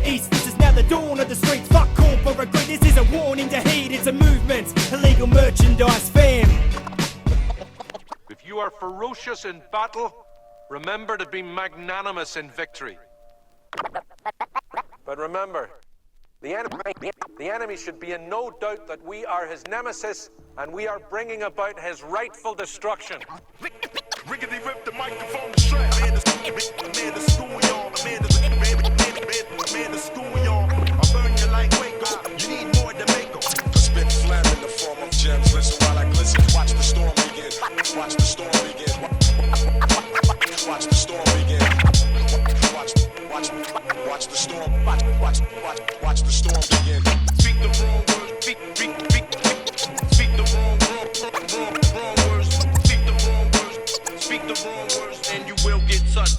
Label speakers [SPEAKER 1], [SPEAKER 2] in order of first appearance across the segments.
[SPEAKER 1] east. This is now the dawn of the streets. Fuck corporate greed. This is a warning to heed. It's a movement, illegal merchandise, fam.
[SPEAKER 2] If you are ferocious in battle, remember to be magnanimous in victory. But remember, the enemy should be in no doubt that we are his nemesis and we are bringing about his rightful destruction.
[SPEAKER 3] Riggedy rip the microphone to strap. Man, the school, y'all. The man the school, y'all. I'll burn you like Waco. You need more than Mako. Spit phlegm in the form of gems. Listen while I glisten. Watch the storm begin. Watch the storm begin. Watch the storm begin. Watch the storm. Watch the storm begin. Speak the wrong words. Speak the wrong words. Speak the wrong words. Speak the wrong words, and you will get such.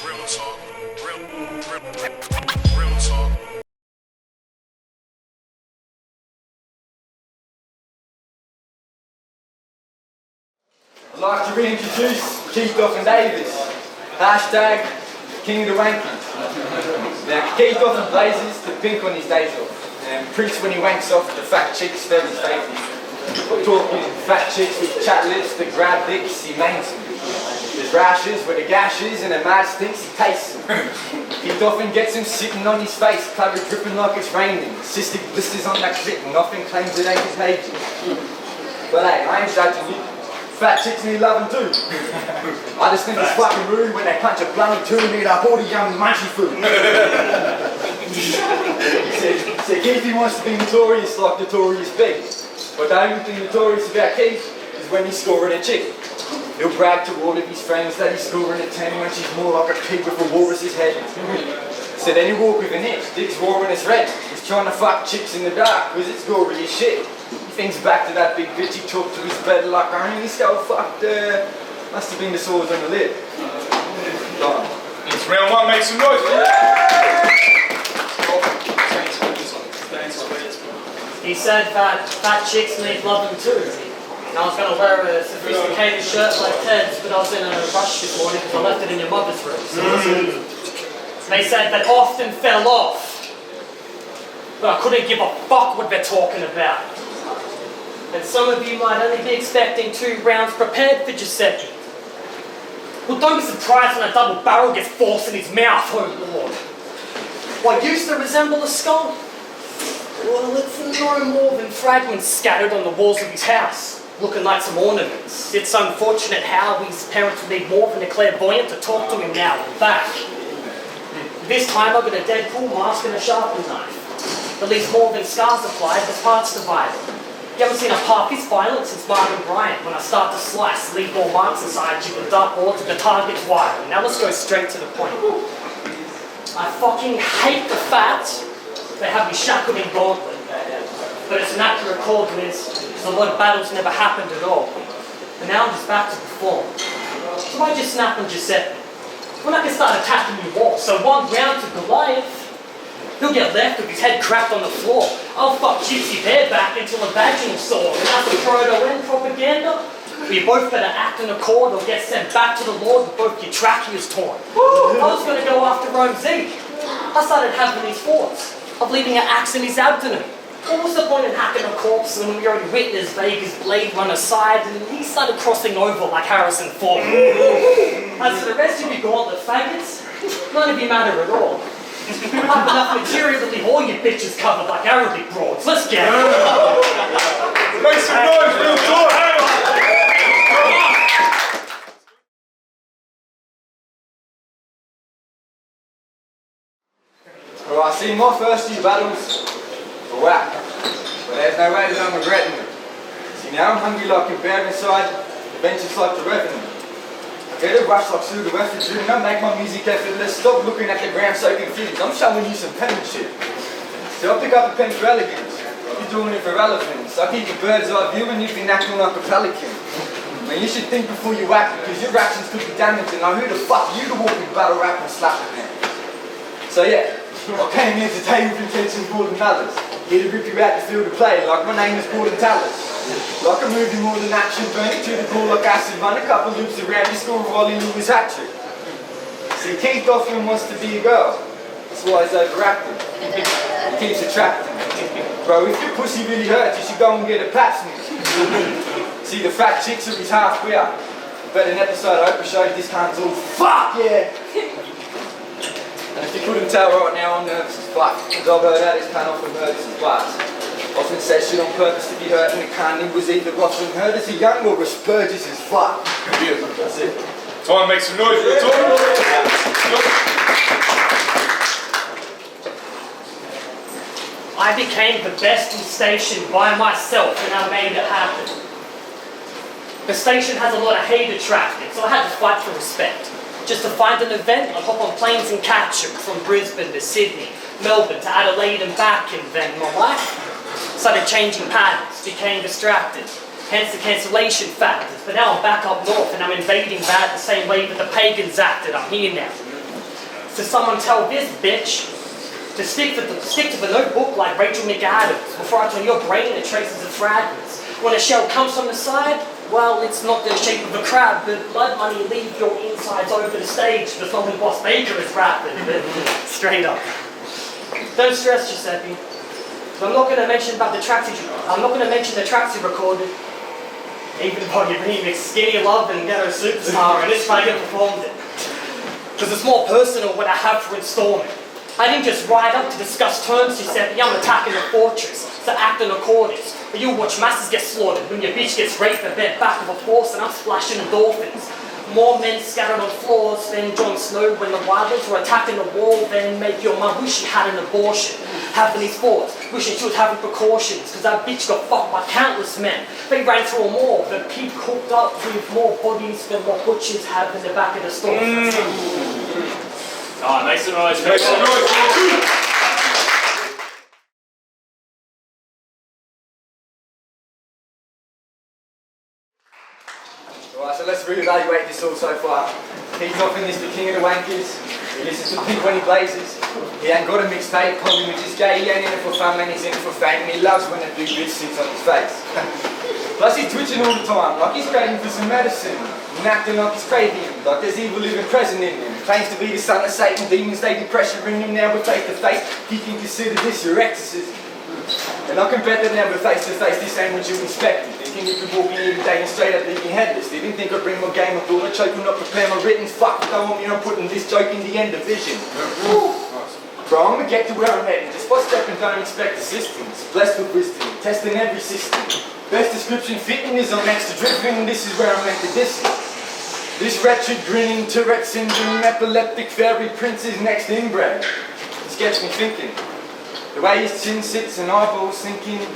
[SPEAKER 3] Real talk. Real talk.
[SPEAKER 4] I'd like to reintroduce Keith and Davis. Hashtag King of the Wankies. Now, Keith often blazes the pink on his days off. And Prince, when he wanks off, the fat chicks very stately. Talking fat chicks with chat lips that grab dicks, he mains them. There's rashes where the gashes and a mad stinks, he tastes them. Keith often gets him sitting on his face, clabber dripping like it's raining. Cystic blisters on that clit and often claims it ain't contagious. But hey, I ain't judging you. Fat chicks need loving too. I just think it's fucking rude when they punch a blunty too and eat up all the yummy munchy food. So Keith wants to be notorious like Notorious B. But the only thing notorious about Keith is when he's scoring a chick. He'll brag to all of his friends that he's scoring a 10 when she's more like a pig with a walrus's head. So then he'll walk with an itch, dick's raw and it's red. He's trying to fuck chicks in the dark because it's gory as shit. He thinks back to that big bitch he took to his bed like I only so fucked must have been the sores on the lid.
[SPEAKER 5] It's round one, make some noise.
[SPEAKER 6] He said that fat chicks need loving too. And I was going to wear a sophisticated shirt like Ted's, but I was in a rush this morning because I left it in your mother's room. They said that often fell off, but I couldn't give a fuck what they're talking about. And some of you might only be expecting 2 rounds prepared for Josepe. Well, don't be surprised when a double barrel gets forced in his mouth, oh Lord. What used to resemble a skull? Well, it's no more than fragments scattered on the walls of his house, looking like some ornaments. It's unfortunate how his parents would need more than a clairvoyant to talk to him now and back. This time I've got a Deadpool mask and a sharpened knife. That leaves more than scars applied, there's parts divided. You haven't seen a half this violent since Martin Bryant. When I start to slice, leave more marks inside you with dartboards and the target's wide. Now let's go straight to the point. I fucking hate the fact they have me shackled in Gauntlet. But it's an accurate call, Liz, because a lot of battles never happened at all. And now I'm just back to perform. So I just snap on Josepe. When I can start attacking you all, so 1 round to Goliath. He'll get left with his head cracked on the floor. I'll fuck Gypsy Bear back until a vaginal sore. And after proto-N propaganda, we both better act in accord or get sent back to the Lord with both your tracheas torn. I was going to go after Rome Zeke. I started having these thoughts of leaving an axe in his abdomen. What was the point in hacking a corpse when we already witnessed Vega's blade run aside and he started crossing over like Harrison Ford? As for the rest of you Gauntlet faggots, none of you matter at all. I have enough material to leave all you bitches covered like Arabic broads. Let's get it.
[SPEAKER 5] Make some noise, real talk.
[SPEAKER 4] Alright, see, my first few battles were whack, but there's no way that I'm regretting them. See, now I'm hungry like a bear inside, the bench is like the revenue. I get a rush like through the refugee and I make my music effortless. Stop looking at the ground so confused, I'm showing you some penmanship. So I pick up a pen for elegance, you're doing it for relevance. I keep a bird's eye view and you've been acting like a pelican. Man, you should think before you act because your actions could be damaging. Now who the fuck are you to walk in battle rap and slap a man? So yeah, I came here today with intentions more than others. Here to rip you out the field of play like my name is Gordon Tallis. Like a movie more than action, burn it to the core like acid, run a couple loops around, you score a volley, Lewis hat trick. See, Keith often wants to be a girl, That's why he's overacting. He keeps attracting. Bro, if your pussy really hurts, you should go and get a pap smear. See, the fat chicks are his half queer. But an episode of Oprah shows this cunt's all fuck yeah! And if you couldn't tell right now, I'm nervous as fuck. Because I've heard how this cunt often hurts his butt. Often says shit on purpose to be hurt, and the cunt was either often hurt as a young or Asperger's as fuck. That's it.
[SPEAKER 5] Time to make some noise, real talk.
[SPEAKER 6] I became the best in station by myself and I made it happen. The station has a lot of hate attracted, so I had to fight for respect. Just to find an event, I'd hop on planes and catch them from Brisbane to Sydney, Melbourne to Adelaide and back, and then my life started changing patterns, became distracted. Hence the cancellation factors. But now I'm back up north and I'm invading bad the same way that the pagans acted. I'm here now. So someone tell this bitch to stick to the notebook like Rachel McAdams before I turn your brain into traces of fragments. When a shell comes from the side, well, it's not the shape of a crab, but blood money leave your insides over the stage. That's not when Boss Baker is rapping, but straight up. Don't stress, Josepe. I'm not going to mention about the tracks I'm not going to mention the tracks you recorded. Even though you remixed Skinny Love and Ghetto Superstar, and this faggot performed it. Because it's more personal what I have for installment. I didn't just ride up to discuss terms, Josepe. I'm attacking the fortress, so act in accordance. But you watch masses get slaughtered when your bitch gets raped and bent back of a force, and I'm splashing endorphins. More men scattered on floors than Jon Snow when the wildlings were attacking the wall, then make your mum wish she had an abortion. Having these thoughts, wishing she was having precautions, because that bitch got fucked by countless men. They ran through them all, but keep hooked up with more bodies than what butchers have in the back of the store.
[SPEAKER 5] Alright, make some noise. Make some noise.
[SPEAKER 4] Alright, so let's reevaluate this all so far. He's often this the king of the wankers. He listens to Pink when he blazes. He ain't got a mixtape, probably with his gay. He ain't in it for fun, man, he's in it for fame. And he loves when a big bitch sits on his face. Plus he's twitching all the time, like he's craving for some medicine. And acting like he's craving him, like there's evil living present in him. Claims to be the son of Satan, demons they do pressure in him. Now we're face to face, he can consider this your exorcism. And I can bet that now we're face to face, this ain't what you expected. Thinking you could walk in every day and straight up leaving headless. Didn't think I'd bring my game, I thought I'd choke and not prepare my written. Fuck, don't want me on putting this joke in the end of vision. Bro, I'm gonna get to where I'm heading. Just by stepping, don't expect assistance. Blessed with wisdom, testing every system. Best description fitting is I'm extra driven, this is where I'm meant to distance. This wretched grinning Tourette syndrome, epileptic fairy prince is next inbred. This gets me thinking. The way his chin sits and eyeballs sinking,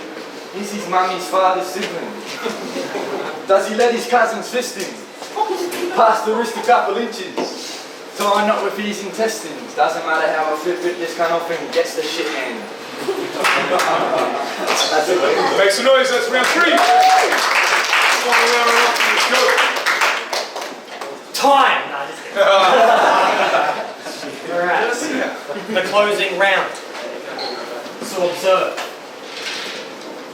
[SPEAKER 4] is his mummy's father's sibling? Does he let his cousins fist him? Past the wrist a couple inches. Tie not with his intestines. Doesn't matter how I flip it, this kind of thing gets the shit handed. That's it.
[SPEAKER 5] Make some noise, that's round 3.
[SPEAKER 6] Time! No, just kidding. Alright, the closing round. So observe.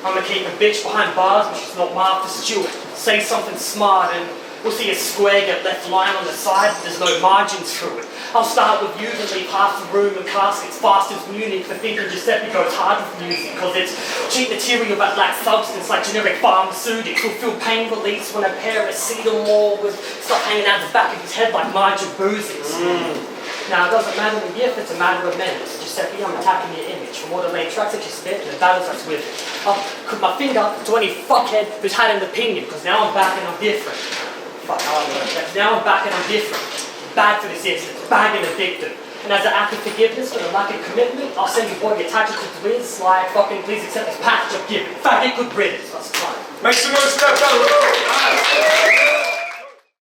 [SPEAKER 6] I'm gonna keep a bitch behind bars, but she's not Martha Stewart. Say something smart and we'll see a square get left lying on the side, but there's no margins through it. I'll start with you, then leave half the room and caskets fast as Munich for thinking Josepe goes hard with music, cause it's cheap material but lacks substance like generic pharmaceutics. Will feel pain release when a paracetamol with stuff hanging out the back of his head like Marja Boozes. Now, it doesn't matter the gift, it's a matter of minutes. Josepe, I'm attacking your image. From all the lame tracks that you spit and the battles that's with it. I'll put my finger to any fuckhead who's had an opinion, because now I'm back and I'm different. Fuck, how I learned that. Now I'm back and I'm different. Bad for this instance, bad and addicted. And as an act of forgiveness for the lack of commitment, I'll send your body attached to Dwiz like fucking please accept this package I've given. Faggot good riddance, that's time.
[SPEAKER 5] Make some noise for that battle.